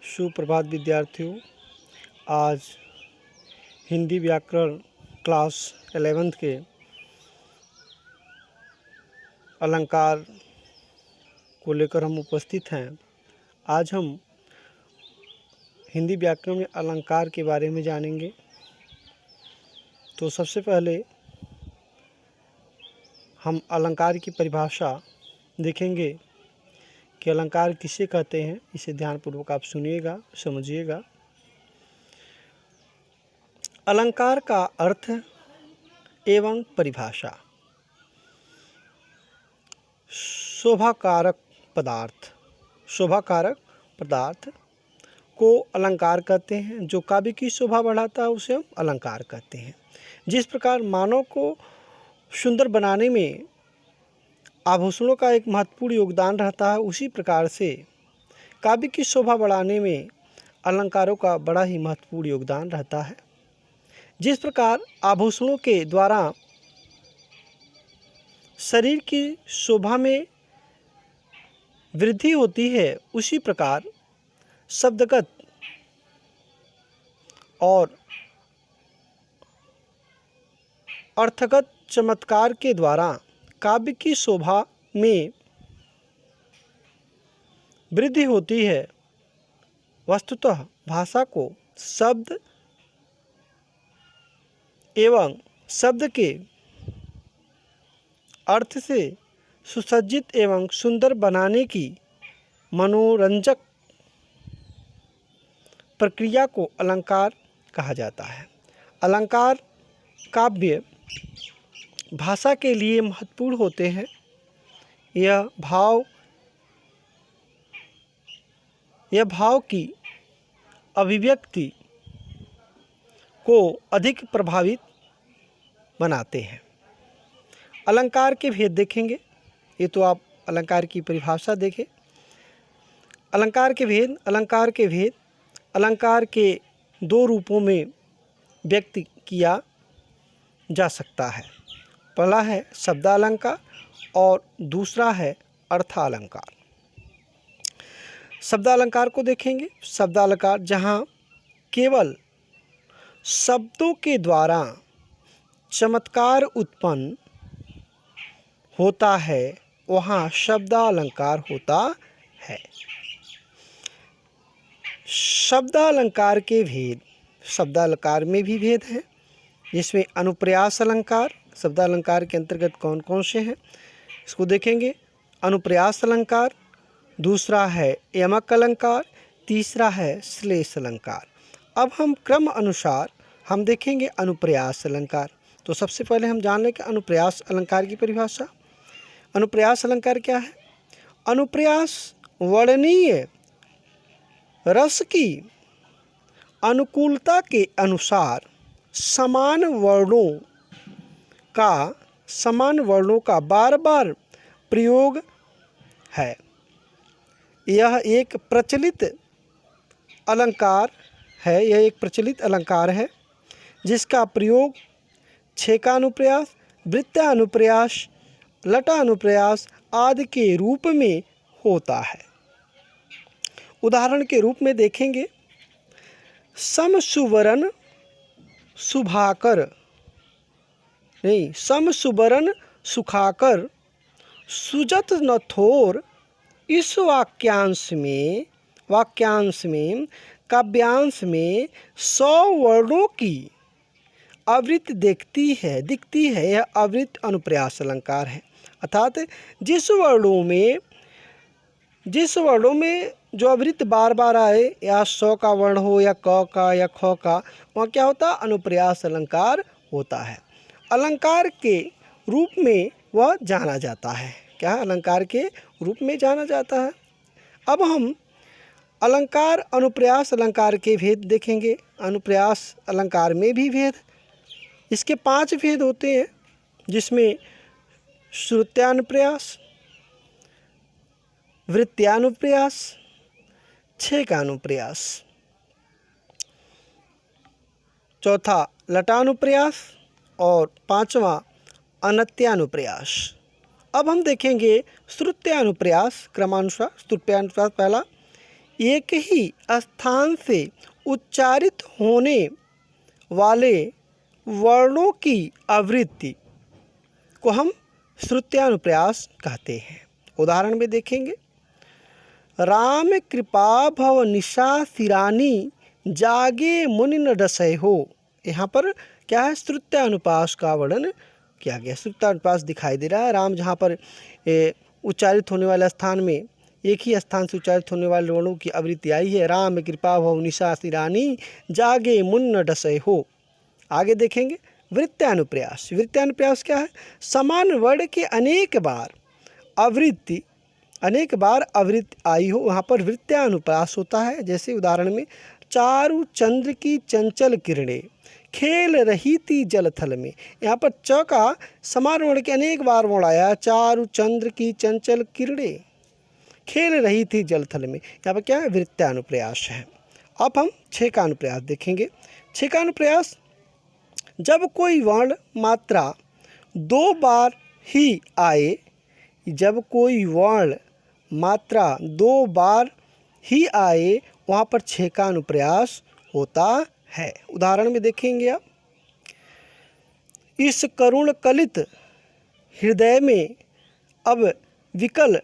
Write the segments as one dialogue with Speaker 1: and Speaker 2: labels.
Speaker 1: सुप्रभात विद्यार्थियों। आज हिंदी व्याकरण क्लास 11th के अलंकार को लेकर हम उपस्थित हैं। आज हम हिंदी व्याकरण में अलंकार के बारे में जानेंगे। तो सबसे पहले हम अलंकार की परिभाषा देखेंगे कि अलंकार किसे कहते हैं। इसे ध्यानपूर्वक आप सुनिएगा, समझिएगा। अलंकार का अर्थ एवं परिभाषा। शोभाकारक पदार्थ को अलंकार कहते हैं। जो काव्य की शोभा बढ़ाता है उसे हम अलंकार कहते हैं। जिस प्रकार मानव को सुंदर बनाने में आभूषणों का एक महत्वपूर्ण योगदान रहता है, उसी प्रकार से काव्य की शोभा बढ़ाने में अलंकारों का बड़ा ही महत्वपूर्ण योगदान रहता है। जिस प्रकार आभूषणों के द्वारा शरीर की शोभा में वृद्धि होती है, उसी प्रकार शब्दगत और अर्थगत चमत्कार के द्वारा काव्य की शोभा में वृद्धि होती है। वस्तुतः भाषा को शब्द एवं शब्द के अर्थ से सुसज्जित एवं सुंदर बनाने की मनोरंजक प्रक्रिया को अलंकार कहा जाता है। अलंकार काव्य भाषा के लिए महत्वपूर्ण होते हैं। यह भाव की अभिव्यक्ति को अधिक प्रभावित बनाते हैं। अलंकार के भेद देखेंगे। ये तो आप अलंकार की परिभाषा देखें। अलंकार के भेद अलंकार के दो रूपों में व्यक्त किया जा सकता है। पहला है शब्दालंकार और दूसरा है अर्थालंकार। शब्दालंकार को देखेंगे। शब्दालंकार जहाँ केवल शब्दों के द्वारा चमत्कार उत्पन्न होता है, वहाँ शब्दालंकार होता है। शब्दालंकार के भेद, शब्दालंकार में भी भेद है, जिसमें अनुप्रास अलंकार शब्दालंकार के अंतर्गत कौन कौन से हैं इसको देखेंगे। अनुप्रास अलंकार, दूसरा है यमक अलंकार, तीसरा है श्लेष अलंकार। अब हम क्रम अनुसार हम देखेंगे अनुप्रास अलंकार। तो सबसे पहले हम जान लें कि अनुप्रास अलंकार की परिभाषा। अनुप्रास अलंकार क्या है? अनुप्रास वर्णनीय रस की अनुकूलता के अनुसार समान वर्णों का बार बार प्रयोग है। यह एक प्रचलित अलंकार है जिसका प्रयोग छेकानुप्रास, वृत्तानुप्रास, लटानुप्रास आदि के रूप में होता है। उदाहरण के रूप में देखेंगे। समसुवरन सुखाकर सुजत न थोर। इस वाक्यांश में काव्यांश में 100 वर्णों की आवृत्ति दिखती है। यह आवृत्त अनुप्रास अलंकार है। अर्थात जिस वर्णों में जो आवृत्ति बार बार आए, या 100 का वर्ण हो या क का या ख का, वहाँ क्या होता है? अनुप्रास अलंकार होता है। अलंकार के रूप में वह जाना जाता है। क्या? अलंकार के रूप में जाना जाता है। अब हम अलंकार अनुप्रास अलंकार के भेद देखेंगे। अनुप्रास अलंकार में भी भेद, इसके 5 भेद होते हैं, जिसमें श्रुत्यानुप्रास, वृत्त्यानुप्रास, छेकानुप्रास, चौथा लटानुप्रास और 5वां अनत्यानुप्रास। अब हम देखेंगे श्रुत्यानुप्रास क्रमानुसार। श्रुत्यानुप्रास पहला, एक ही स्थान से उच्चारित होने वाले वर्णों की आवृत्ति को हम श्रुत्यानुप्रास कहते हैं। उदाहरण में देखेंगे, राम कृपा भव निशा सिरानी जागे मुनि न डसै हो। यहाँ पर क्या है, श्रुत्यानुप्रास का वर्णन किया गया। श्रुत्यानुप्रास दिखाई दे रहा है। राम जहाँ पर उच्चारित होने वाले स्थान में एक ही स्थान से उच्चारित होने वाले वर्णों की आवृत्ति आई है। राम कृपा भव निशा सिरानी जागे मुनि न डसै हो। आगे देखेंगे वृत्त्यानुप्रास। वृत्त्यानुप्रास क्या है, समान वर्ण के अनेक बार आवृत्ति आई हो, वहाँ पर वृत्त्यानुप्रास होता है। जैसे उदाहरण में, चारु चंद्र की चंचल किरणें खेल रही थी जलथल में। यहाँ पर च का समान वर्ण के अनेक बार वर्ण आया। चारु चंद्र की चंचल किरणें खेल रही थी जलथल में। यहाँ पर क्या है, वृत्त्यानुप्रास है। अब हम छः का अनुप्रास देखेंगे। छः का अनुप्रास, जब कोई वर्ण मात्रा दो बार ही आए, जब कोई वर्ण मात्रा दो बार ही आए, वहाँ पर छः का अनुप्रास होता है। उदाहरण में देखेंगे आप, इस करुण कलित हृदय में अब विकल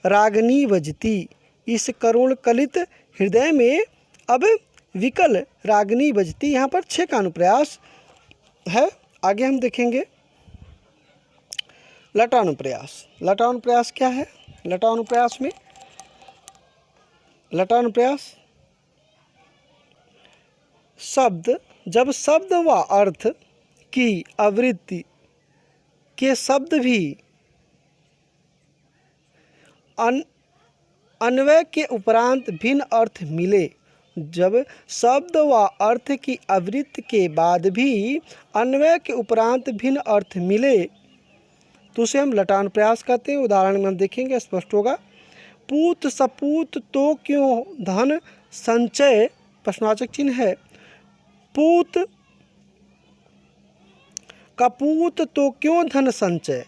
Speaker 1: रागनी बजती। इस करुण कलित हृदय में अब विकल रागनी बजती। यहाँ पर छः का अनुप्रास है। आगे हम देखेंगे लटानुप्रास। लटानुप्रास क्या है, लटानुप्रास में लटानुप्रास शब्द, जब शब्द व अर्थ की आवृत्ति के शब्द भी अन्वय के उपरांत भिन्न अर्थ मिले। जब शब्द व अर्थ की आवृत्ति के बाद भी अन्वय के उपरांत भिन्न अर्थ मिले तो उसे हम लटानुप्रास कहते हैं। उदाहरण में हम देखेंगे, स्पष्ट होगा। पूत सपूत तो क्यों धन संचय, प्रश्नवाचक चिन्ह है। पूत कपूत तो क्यों धन संचय।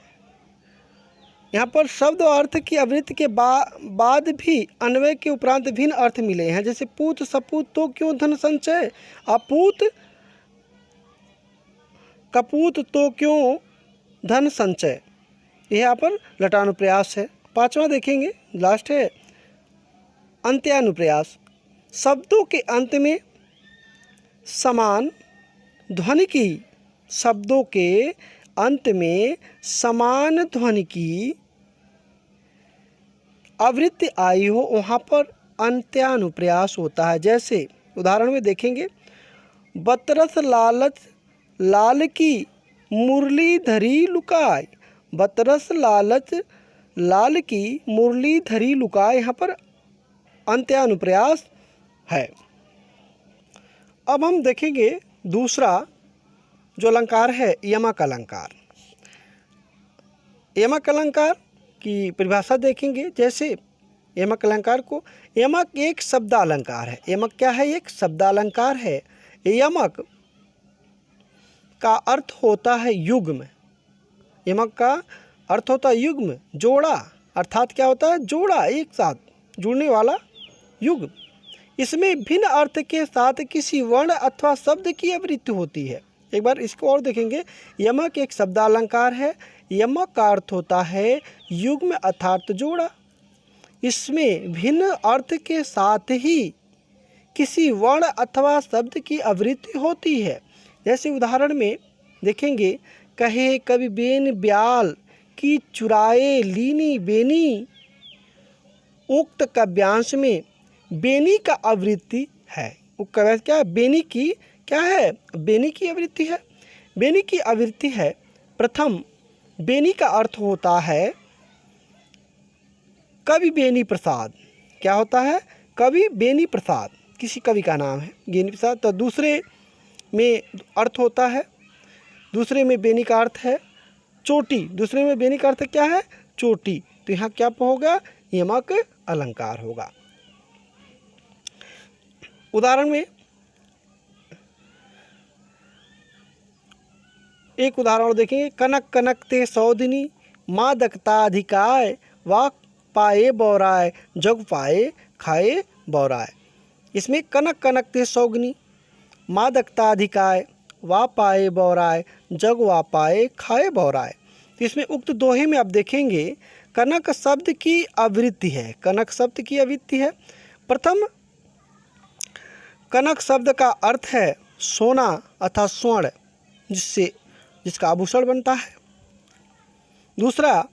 Speaker 1: यहाँ पर शब्द और अर्थ की आवृत्ति के बाद भी अन्वय के उपरांत भिन्न अर्थ मिले हैं। जैसे पूत सपूत तो क्यों धन संचय, अपूत कपूत तो क्यों धन संचय। यह यहाँ पर लटानुप्रास है। पांचवा देखेंगे, लास्ट है अंत्यानुप्रास। शब्दों के अंत में समान ध्वनि की, शब्दों के अंत में समान ध्वनि की आवृत्ति आई हो, वहाँ पर अंत्यानुप्रास होता है। जैसे उदाहरण में देखेंगे, बतरस लालच लाल की मुरली धरी लुकाय। बतरस लालच लाल की मुरली धरी लुकाय, यहाँ पर अंत्यानुप्रास है। अब हम देखेंगे दूसरा जो अलंकार है, यमक अलंकार। यमक अलंकार की परिभाषा देखेंगे। जैसे यमक अलंकार को, यमक एक शब्दालंकार है। यमक क्या है, एक शब्दालंकार है। यमक का अर्थ होता है युग्म। यमक का अर्थ होता है युग्म, जोड़ा। अर्थात क्या होता है, जोड़ा, एक साथ जुड़ने वाला युग्म। इसमें भिन्न अर्थ के साथ किसी वर्ण अथवा शब्द की आवृत्ति होती है। एक बार इसको और देखेंगे। यमक एक शब्दालंकार है। यमक का अर्थ होता है युग्म अर्थात जोड़ा। इसमें भिन्न अर्थ के साथ ही किसी वर्ण अथवा शब्द की आवृत्ति होती है। जैसे उदाहरण में देखेंगे, कहे कवि बेन ब्याल की चुराए लीनी बेनी। उक्त काव्यांश में बेनी का आवृत्ति है। काव्यांश क्या है, बेनी की क्या है, बेनी की आवृत्ति है। बेनी की आवृत्ति है। प्रथम बेनी का अर्थ होता है कवि बेनी प्रसाद। क्या होता है, कवि बेनी प्रसाद, किसी कवि का नाम है बेनी प्रसाद। तो दूसरे में अर्थ होता है, दूसरे में बेनी का अर्थ है चोटी। दूसरे में बेनी का अर्थ क्या है, चोटी। तो यहाँ क्या होगा, यमक अलंकार होगा। उदाहरण में एक उदाहरण देखेंगे, कनक कनक ते सौदिनी मादकता अधिकाय वाक पाए बौराय जग पाए खाए बौराय। इसमें कनक कनकते सौगनी, मादकता अधिकाय, वा पाए बौराय, जग वा पाए खाए बौराय। तो इसमें उक्त दोहे में आप देखेंगे कनक शब्द की आवृत्ति है। कनक शब्द की आवृत्ति है। प्रथम कनक शब्द का अर्थ है सोना अथवा स्वर्ण, जिसका आभूषण बनता है। दूसरा,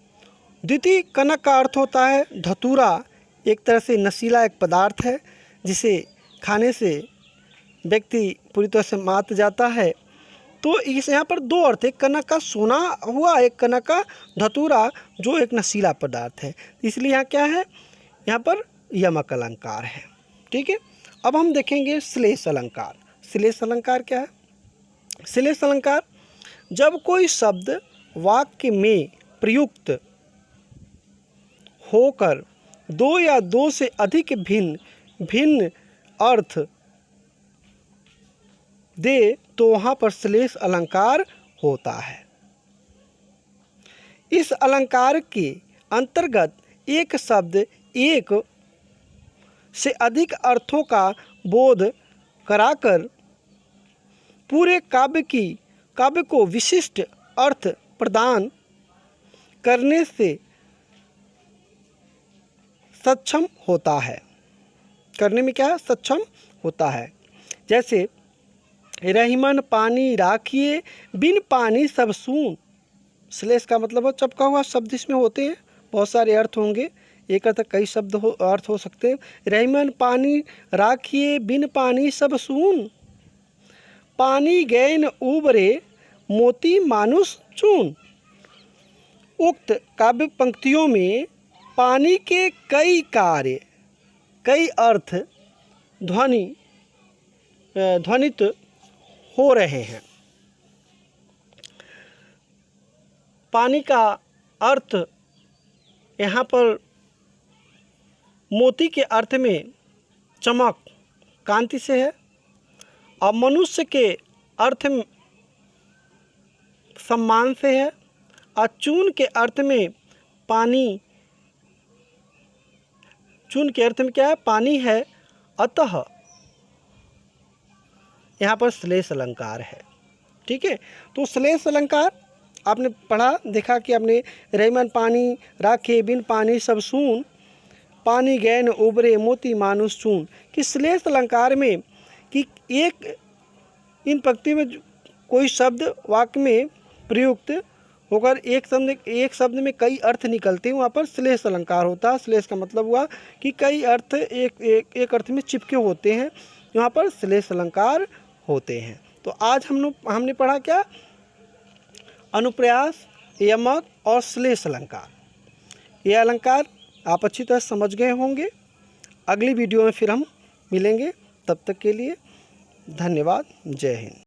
Speaker 1: द्वितीय कनक का अर्थ होता है धतूरा, एक तरह से नशीला एक पदार्थ है जिसे खाने से व्यक्ति पूरी तरह से मात जाता है। तो इस यहाँ पर दो अर्थ है, एक कनक का सोना हुआ, एक कनक का धतूरा जो एक नशीला पदार्थ है। इसलिए यहाँ क्या है, यहाँ पर यमक अलंकार है। ठीक है। अब हम देखेंगे श्लेष अलंकार। श्लेष अलंकार क्या है? श्लेष अलंकार जब कोई शब्द वाक्य में प्रयुक्त होकर दो या दो से अधिक भिन्न भिन्न अर्थ दे तो वहाँ पर श्लेष अलंकार होता है। इस अलंकार के अंतर्गत एक शब्द एक से अधिक अर्थों का बोध कराकर पूरे काव्य को विशिष्ट अर्थ प्रदान करने से सक्षम होता है। करने में क्या सक्षम होता है। जैसे रहीमन पानी राखिए, बिन पानी सब सून। श्लेष का मतलब है चपका हुआ शब्द इसमें होते हैं, बहुत सारे अर्थ होंगे, एक अर्थ कई शब्द अर्थ हो सकते हैं। रहीमन पानी राखिए, बिन पानी सब सून, पानी गैन उबरे, मोती मानुष चून। उक्त काव्य पंक्तियों में पानी के कई कार्य, कई अर्थ ध्वनित हो रहे हैं। पानी का अर्थ यहाँ पर मोती के अर्थ में चमक कांति से है, और मनुष्य के अर्थ में सम्मान से है, और चून के अर्थ में पानी, चून के अर्थ में क्या है, पानी है, अतः यहाँ पर श्लेष अलंकार है। ठीक है। तो श्लेष अलंकार आपने पढ़ा, देखा कि आपने रहीमन पानी राखे, बिन पानी सब सून, पानी गैन उबरे, मोती मानुष चून। कि श्लेष अलंकार में कि एक इन पंक्ति में कोई शब्द वाक्य में प्रयुक्त होकर एक शब्द में कई अर्थ निकलते हैं, वहाँ पर श्लेष अलंकार होता है। श्लेष का मतलब हुआ कि कई अर्थ एक अर्थ में चिपके होते हैं, वहाँ पर श्लेष अलंकार होते हैं। तो आज हमने पढ़ा क्या, अनुप्रास, यमक और श्लेष अलंकार। ये अलंकार आप अच्छी तरह समझ गए होंगे। अगली वीडियो में फिर हम मिलेंगे, तब तक के लिए धन्यवाद। जय हिंद।